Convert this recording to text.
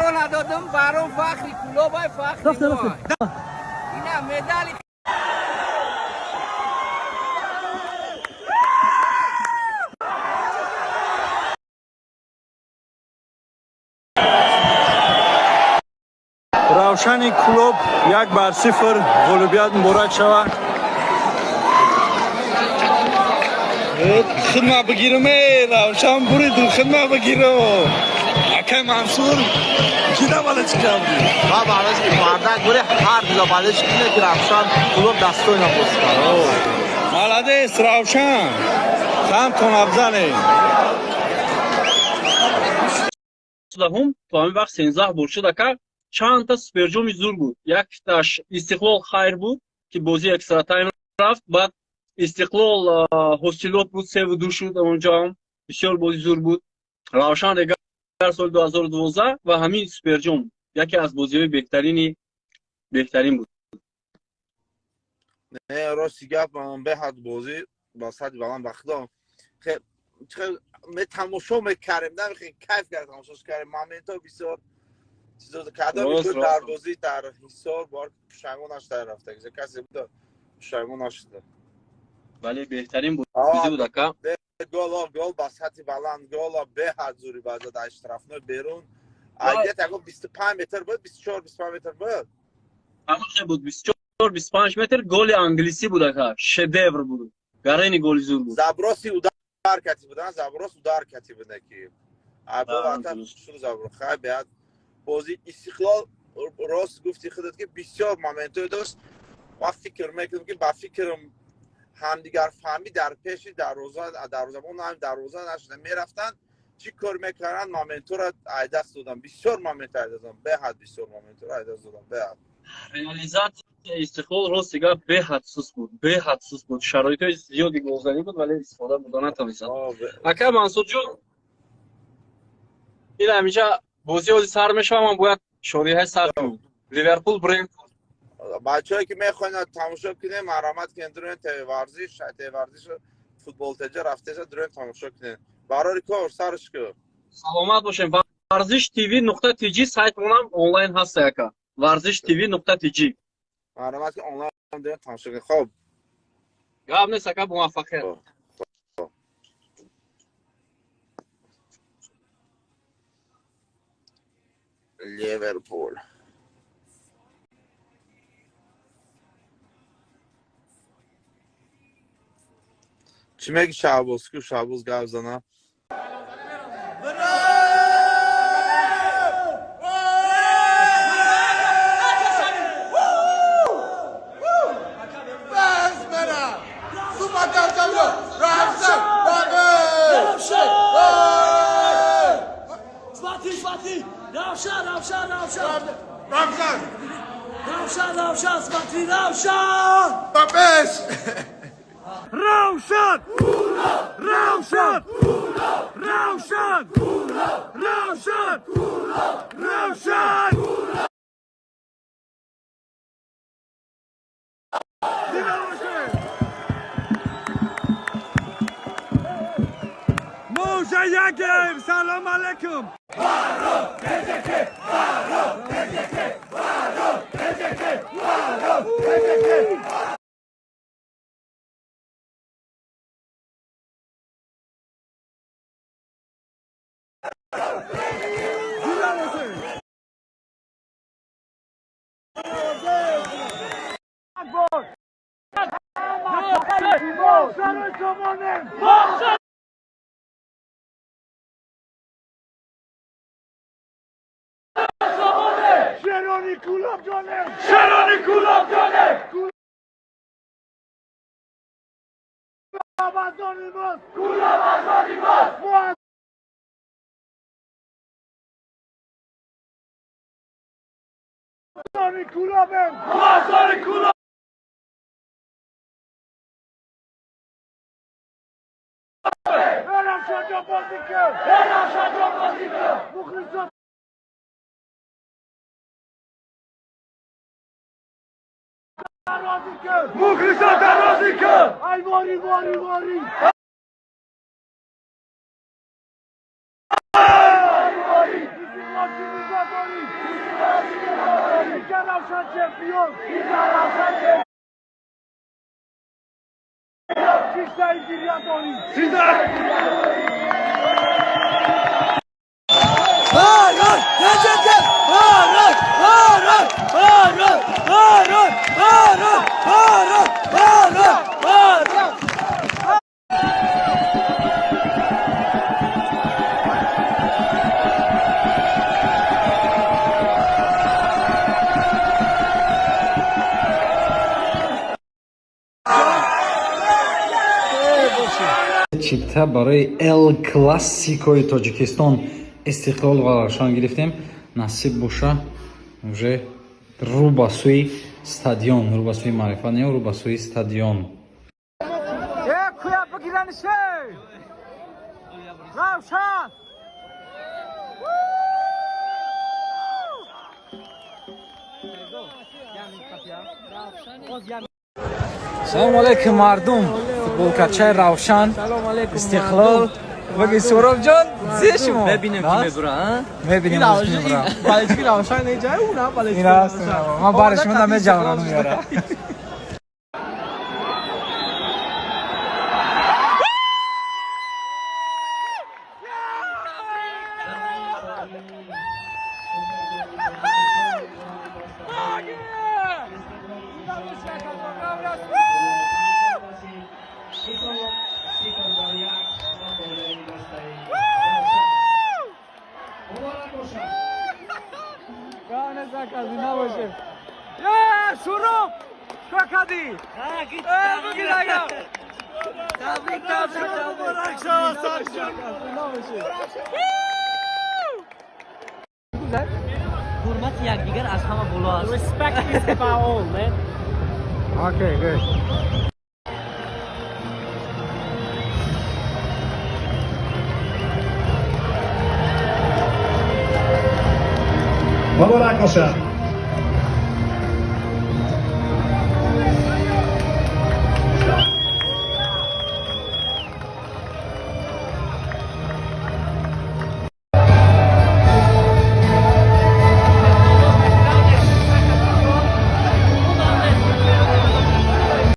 رو ندادم برام فخری کلوبای فخری ما اینا مدالی равшани клуб 1-0 ғолубият муборак шавад. خدمت بگیرم равшан бурид خدمت بگیرم اکای منصور کیدا بالا چیکار بود ما بالاش مردک بوده هر دیلا بالش کنه که равшан клуб دستوی نپوست молодец равшан хам тон афзане هم تو همین وقت 13 برد شد که چند تا سوپرجومی زور بود. یکیش استقلال خیر بود که بازی اکسترا تایم رفت. بعد استقلال هوسیلوت بود 3-2 شد اونجا هم بسیار بازی زور بود. равшан دیگر سال 2012 و همین سوپرجوم یکی از بازی‌های بهترین بود. نه راستی گپ من به حد بازی با صد بالان بخدا خیلی تماشا میکردیم نه خیلی کیف کردم تماشاش کردیم مامنتا بسیار چیزا کردم میشد در بازی در حصار بار پشنگونش در رفته کسی بود پشنگونش شده ولی بهترین بازی بود که گل با سطح بالان گل به حد زوری بازی در اشترافنو بیرون ایت اگه 25 متر بود 24-25 متر بود همون بود 24-25 متر گل انگلیسی بود که شدیور بود گارینی گل زور بود زبروسی udar کتی بودن زبروس udar کتی بودن که ابا وقتا شروع زبرو خیلی بیاد بازی استقلال راست گفتی خودت که بسیار مومنتو داشت و فکر میکنم که با فکرم همدیگر فهمی در پیش دروازه اون هم دروازه نشدن میرفتن چی کار میکردن مومنتو را دست دادن بسیار مومنت دادن به حد بسیار مومنتو را دست دادن به حد реализация استقلال راست دیگه به حد سوس بود شرایط زیادی گلزنی بود ولی استفاده بودن نتونستن اکا منصور جون این همیشه بازی سر میشه من باید شادی های سر کنم لیورپول برنتفورد بچه‌ای که میخواین تماشا کنین مرامت که درون ورزش فوتبال تجا رفته درون تماشا کنین برای کار سرش کو سلامت باشین ورزش تیوی نقطه تیجی سایت مونم آنلاین هست اکا ورزش تیوی نقطه تیجی مرامت که آنلاین درون تماشا کنین خب گاب نیست اکا موفقیت لیورپول چی میگی شعبوز که شعبوز گاو زنه Mujayagim, salam alaikum. شرانی کولاب جانه کولاب آزادی باز کولاب برم شجا بازی کرد مخلصات راضی کرد ای واری چیپتا برای ال کلاسیکوی تاجیکستان استقلال و равшан گرفتیم. نصیب باشه уже رو به سوی استادیوم، رو به سوی معرفت نه، رو به سوی استادیوم. کویا بگیرنشه равшан سلام علیکم مردم، فوتبالکچه равшан استقلال بگی سوراب جان زی شما ببینیم کی میبره ها میبینیم کی میبره. بالچی равшан نیجای اونم بالچی این راست ما بارش من دم جوانو میاره. شروع کاکادی بگیر آقا تبریک حرمت یکدیگر از همه بالا است. Respect is about all, man. Okay, good. مبارک باشه.